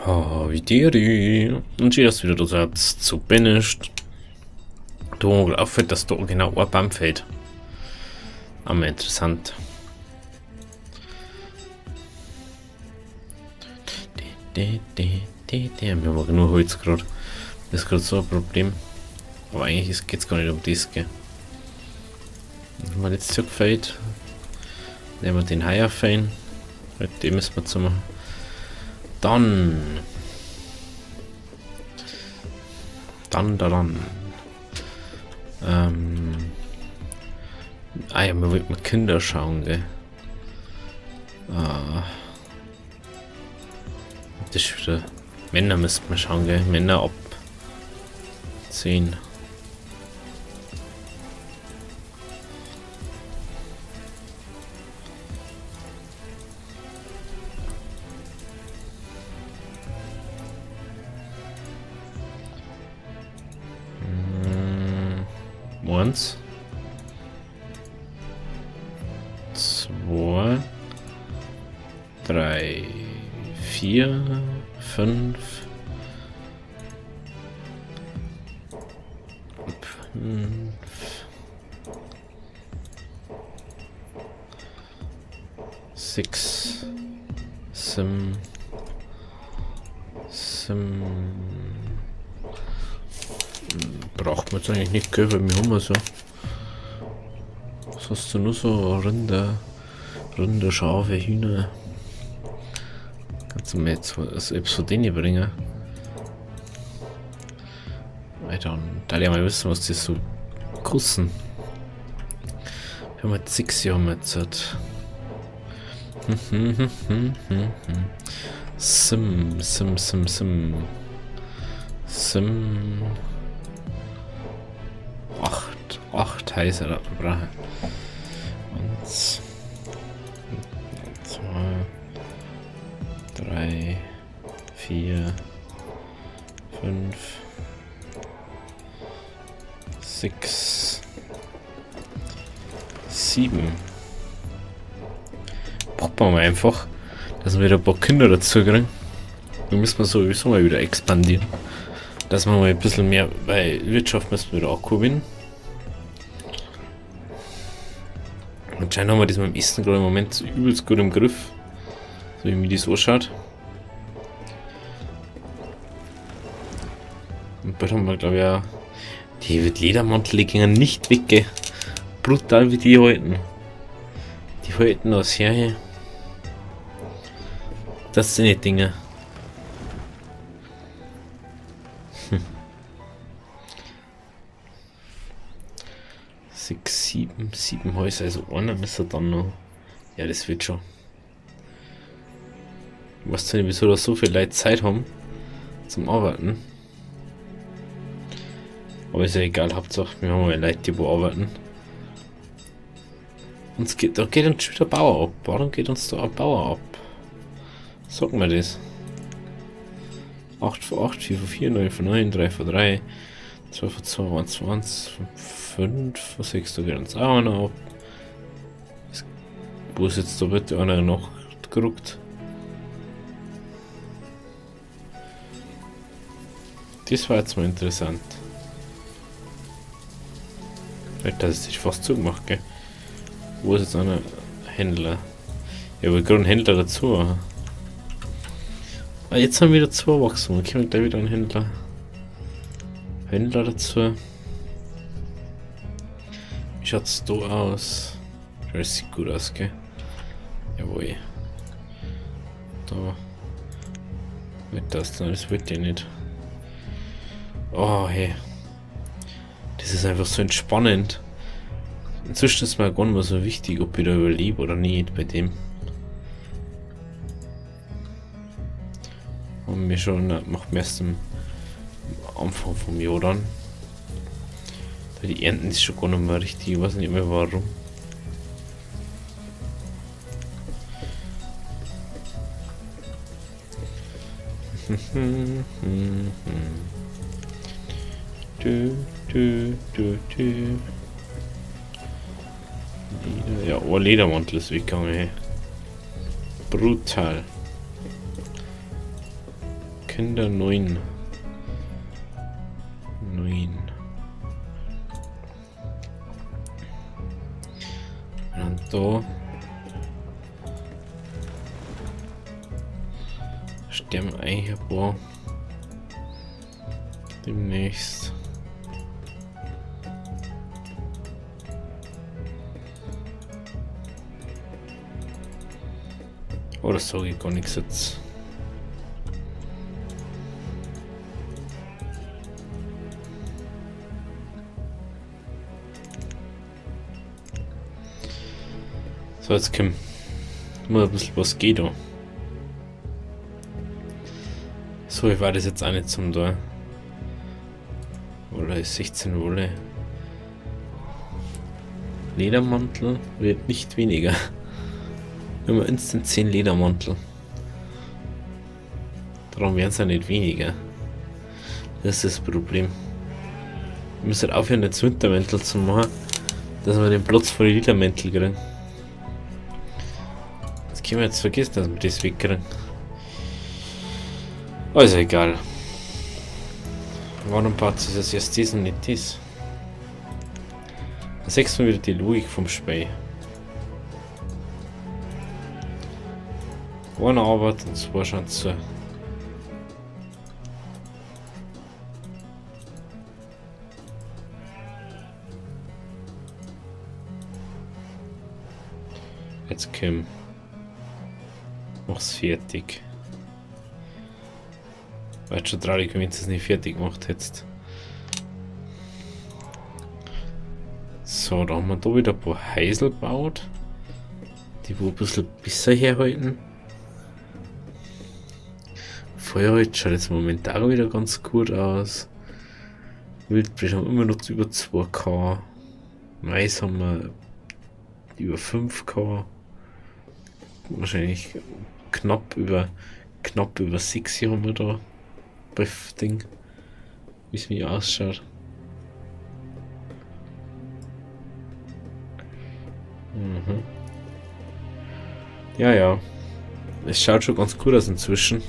Oh, wie dir. Und schön, dass du wieder da seid zu Banished. Da auffällt, dass da genau ein Baum fällt. Aber interessant. Wir haben aber nur Holz gerade. Das ist gerade so ein Problem. Aber eigentlich geht es gar nicht um das, gell. Wenn man jetzt zurückfällt, nehmen wir den Haier fein. Mit dem müssen wir zu machen. Dann. Ja, man will mit Kinder schauen, gell. Das ist wieder. Männer müssen wir schauen, gell. Männer ab 10. Eins. 2. 3. 4. 5. 6. 7. Braucht man jetzt eigentlich nicht, gell, weil wir haben so. Was hast du nur so? Rinder, Schafe, Hühner. Kannst du mir jetzt selbst von denen bringen? Alter, und da ja mal wissen, was die so kosten. Wir haben jetzt 6 Jahre jetzt. Sim. 8 heißer das wir brauchen. 1, 2, 3, 4, 5, 6, 7. Braucht man mal einfach, dass wir wieder ein paar Kinder dazu kriegen. Dann müssen wir sowieso mal wieder expandieren. Dass wir mal ein bisschen mehr, weil Wirtschaft müssen wir wieder auch gewinnen. Anscheinend haben wir das mit dem Essen gerade im Moment so übelst gut im Griff. So wie mir das ausschaut. Und bald haben wir, glaube ich, auch die Ledermantel gingen nicht weg, gell. Brutal wie die halten. Die halten das her. Das sind die Dinge. 6, 7 Häuser, also einer müsste dann noch. Ja, das wird schon. Ich weiß nicht, wieso da so viele Leute Zeit haben zum Arbeiten. Aber ist ja egal, Hauptsache wir haben ja Leute, die wo arbeiten. Da geht uns schon wieder Bauer ab. Warum geht uns da ein Bauer ab? Sagen wir das. 8 vor 8, 4 vor 4, 9 vor 9, 3 vor 3, 2 vor 2, 1 vor 1, 5 vor 6, da geht uns auch einer ab. Wo ist jetzt da bitte einer noch gerückt? Das war jetzt mal interessant. Das ist sich fast zugemacht, gell? Wo ist jetzt einer Händler? Ja, aber gerade ein Händler dazu. Ah, jetzt haben wir wieder 2 Wachstum. Dann kommt da wieder ein Händler. Dazu. Wie schaut's da aus? Das sieht gut aus, gell? Jawohl. Da. Mit das wird ja nicht. Oh, hey. Das ist einfach so entspannend. Inzwischen ist mir gar nicht mehr so wichtig, ob ich da überlebe oder nicht bei dem. Und mir schon macht mir erst am Anfang vom Jahr dann. Die Ernten ist schon gar nicht mehr richtig, ich weiß nicht mehr warum. Ja, oh, Ledermantel ist weggegangen, hey. Brutal. Kinder 9. 9. Und da sterben eigentlich ein paar demnächst. Oder sage ich gar nichts jetzt. So, jetzt kommt mal ein bisschen was geht da. So, ich war das jetzt auch nicht zum da. Oder ist 16 Wolle. Ledermantel wird nicht weniger. Wir haben instant 10 Ledermantel. Darum werden es ja nicht weniger. Das ist das Problem. Wir müssen halt aufhören, jetzt Wintermäntel zu machen, dass wir den Platz für die Ledermäntel kriegen. Das können wir jetzt vergessen, dass wir das wegkriegen. Also egal. Warum passt es jetzt erst das und nicht das? Da sechst du wieder die Logik vom Spiel. Eine Arbeit und zwei schon zu. Jetzt komm. Mach's fertig. War schon traurig, wenn du es nicht fertig gemacht hättest. So, da haben wir da wieder ein paar Häusl gebaut. Die wo ein bisschen besser herhalten. Feuerholz schaut jetzt momentan wieder ganz gut aus. Wildbrech haben immer noch über 2K. Mais haben wir über 5K. Wahrscheinlich knapp über 6 haben wir da. Bei Ding. Wie es mir ausschaut. Mhm. Ja. Es schaut schon ganz gut aus inzwischen.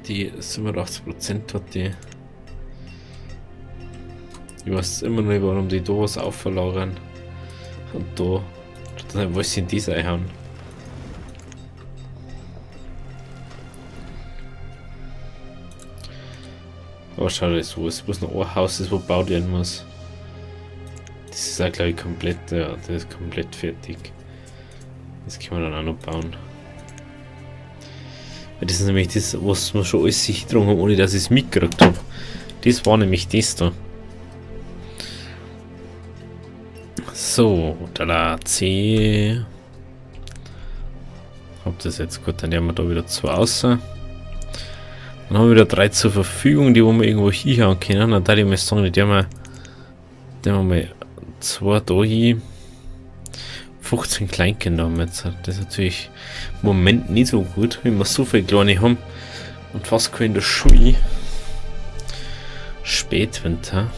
Die 87% hat die. Ich weiß immer noch nicht, warum die da was aufverlagern. Und da. Dann was sie in diese einhauen. Aber schau dir so, es muss noch ein Haus ist, wo gebaut werden muss. Das ist auch glaube ich komplett, ja, das ist komplett fertig. Das können wir dann auch noch bauen. Weil das ist nämlich das, was wir schon alles sich drum haben, ohne dass ich es mitgekriegt habe. Das war nämlich das da. So, da C. Hab das jetzt gut, dann nehmen wir da wieder 2 außer. Dann haben wir wieder 3 zur Verfügung, die wo wir irgendwo hinhauen können. Dann da ich mal sagen, die haben wir mal 2 da hin. 15 Kleinkinder haben wir jetzt. Das ist natürlich im Moment nicht so gut, wenn wir so viele Kleine haben und fast keine in der Schule. Spätwinter.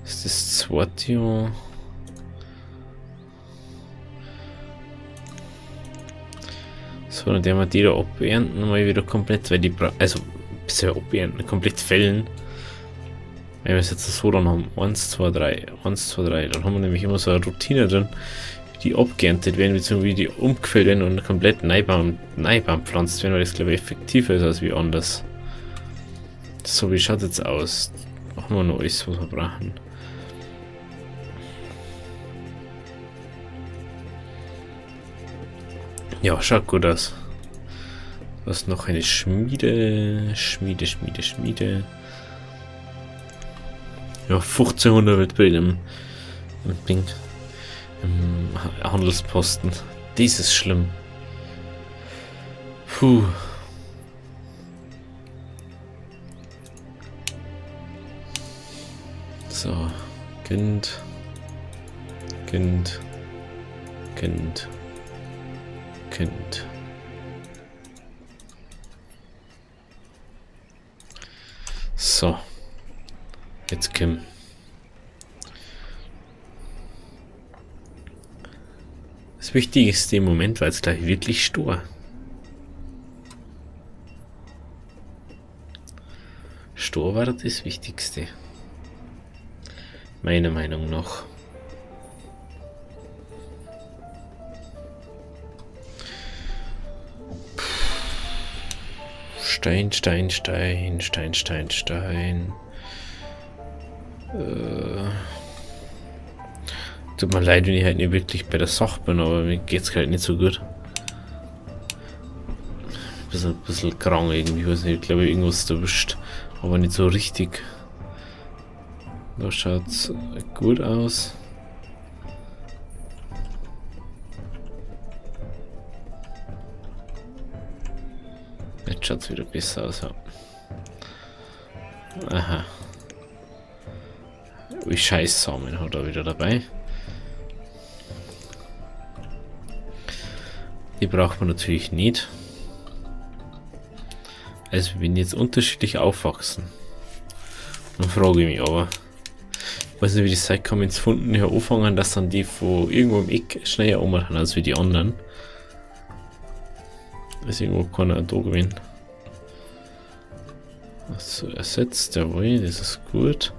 Das ist das zweite Jahr. So, dann werden wir die da abernten, mal wieder komplett, weil die also bisher abernten, komplett fällen. Wenn wir es jetzt so dann haben, 1, 2, 3, 1, 2, 3, dann haben wir nämlich immer so eine Routine drin, wie die abgeerntet werden, beziehungsweise wie die umgefällt werden und komplett Neubaum pflanzt werden, weil das glaube ich effektiver ist als wie anders. So, wie schaut jetzt aus? Machen wir noch alles, was wir brauchen. Ja, schaut gut aus. Was noch eine Schmiede. Ja, 1500 wird bei dem Ding im Handelsposten. Dies ist schlimm. Puh. So, Kind. So. Jetzt Kim. Das Wichtigste im Moment war jetzt gleich wirklich stur. Stur war das Wichtigste. Meiner Meinung nach. Stein, Stein, Stein, Stein, Stein, Stein. Tut mir leid, wenn ich halt nicht wirklich bei der Sache bin, aber mir geht's halt nicht so gut. Bisschen krank irgendwie, ich weiß nicht, ich glaube irgendwas erwischt, aber nicht so richtig. Da schaut's gut aus. Jetzt schaut's wieder besser aus, ja. Aha. Wie Scheißsamen hat er wieder dabei. Die braucht man natürlich nicht. Also wir werden jetzt unterschiedlich aufwachsen. Dann frage ich mich aber. Ich weiß nicht, wie die Zeit kann ins Funden hier anfangen, dass dann die von irgendwo im Eck schneller ummachen als wie die anderen. Ist irgendwo keiner da gewesen. Also ersetzt, jawohl, das ist gut.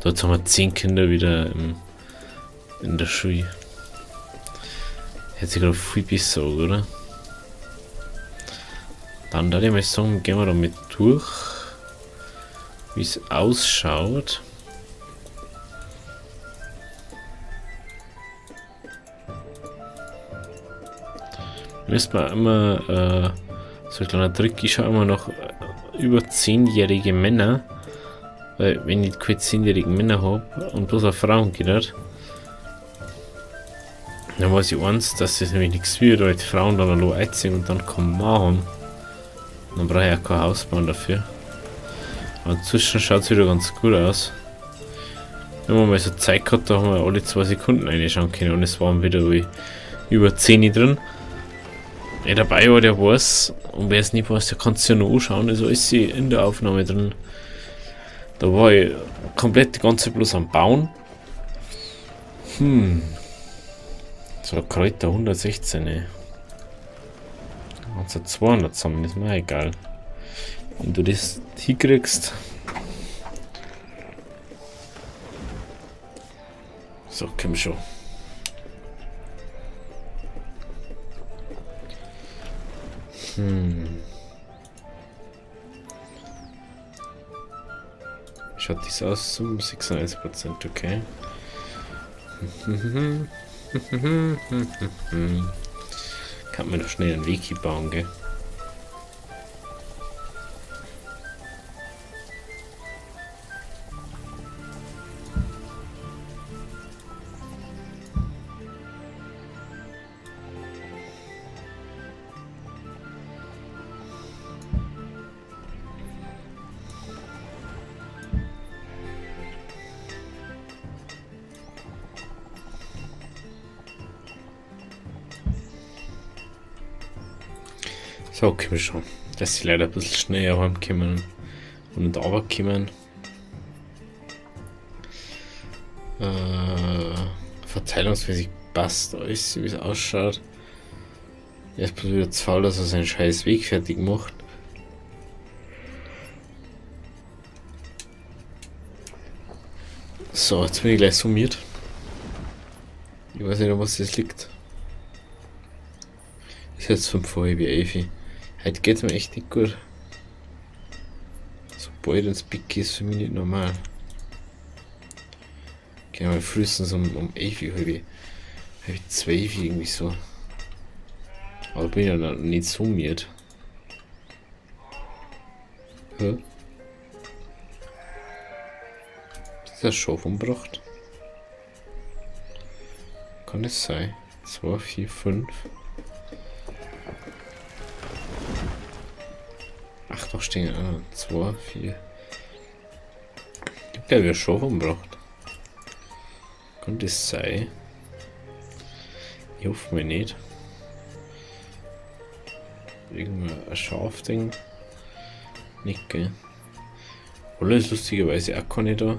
Dort haben wir 10 Kinder wieder in der Schule. Hätte sich gerade viel besser, oder? Dann würde ich mal sagen, gehen wir damit durch, wie es ausschaut. Müsste man immer, so ein kleiner Trick, ich schaue immer noch über 10-jährige Männer, weil wenn ich keine 10-jährige Männer habe und bloß auf Frauen geht, dann weiß ich eins, dass das nämlich nichts wird, weil die Frauen dann noch einziehen und dann kommen machen. Dann brauche ich auch kein Haus bauen dafür. Aber inzwischen schaut es wieder ganz gut aus. Wenn man mal so Zeit gehabt, da haben wir alle 2 Sekunden reinschauen können und es waren wieder über 10 drin. Wer dabei war, der weiß, und wer es nicht weiß, der kann es ja noch anschauen, also ist sie in der Aufnahme drin. Da war ich komplett die ganze bloß am Bauen. So, Kräuter 116, ey. Also 200 zusammen, ist mir egal. Wenn du das hinkriegst. So, komm schon. Schaut das aus zum 96%, okay. Kann man doch schnell einen Weg bauen, gell? So, okay, schon. Dass sie leider ein bisschen schneller heimkommen und runterkommen. Verteilungsmäßig passt alles, wie es ausschaut. Er ist bloß wieder zu faul, dass er seinen scheiß Weg fertig macht. So, jetzt bin ich gleich summiert. Ich weiß nicht, an was das liegt. Ist jetzt 5 wie 11. Heute geht es mir echt nicht gut. Sobald ins Pick ist für mich nicht normal. Gehen wir frühestens um 11 Uhr, halb 12 irgendwie so. Aber bin ja noch nicht summiert. Hä? Ist das schon umgebracht? Kann es sein? 2, 4, 5. Ach, doch stehen 2, 4. Gibt ja wieder schon umgebracht. Kann das sein? Ich hoffe mir nicht. Irgendein ein Schafding. Nicht, gell? Alles lustigerweise auch keine da.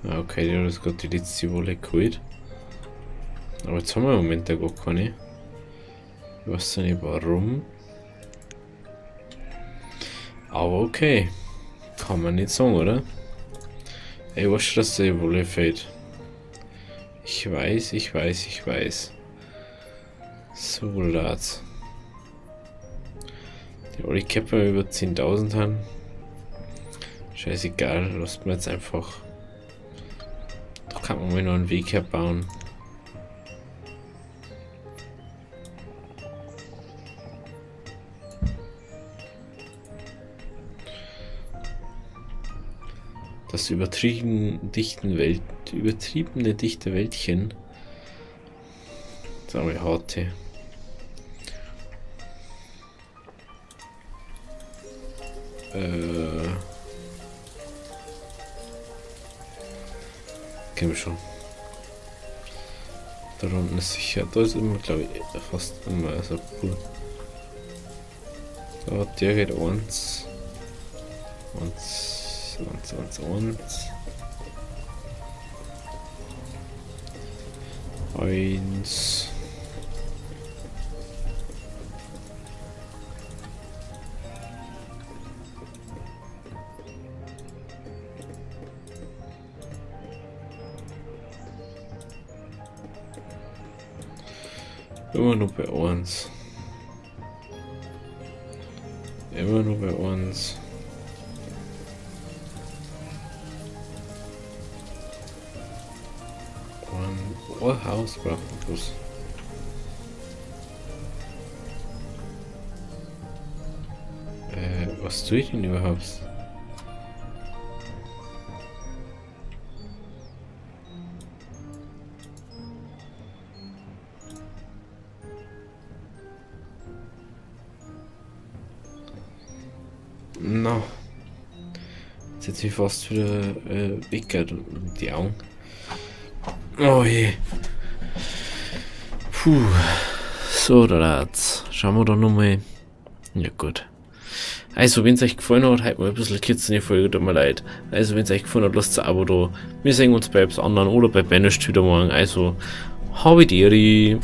Ah, okay, die hat jetzt gerade die letzte Wolle geholt. Aber jetzt haben wir im Moment ja gar keine. Ich weiß nicht warum. Aber okay. Kann man nicht sagen, oder? Ich weiß schon, dass die Wolle fehlt. Ich weiß. So, Lads. Die alle Käpper über 10.000 haben. Scheißegal, lasst mir jetzt einfach. Da kann man mal noch einen Weg herbauen. Das übertriebene dichte Wäldchen. Sagen wir harte. Kennen wir schon. Da unten ist sicher. Da ist immer, glaube ich, fast immer so cool. Da hat der geht 1. 1. Immer nur bei uns. Immer nur bei uns. Oh, Haus braucht man bloß. Was tue ich denn überhaupt? Na. Jetzt hat sich fast wieder weggehört und die Augen. Oh je. Puh. So, da schauen wir doch nochmal. Ja, gut. Also, wenn es euch gefallen hat, halt mal ein bisschen kürzer in die Folge, tut mir leid. Also, wenn es euch gefallen hat, lasst ein Abo da. Wir sehen uns bei etwas anderen oder bei Banished wieder morgen. Also, habe die Ehre.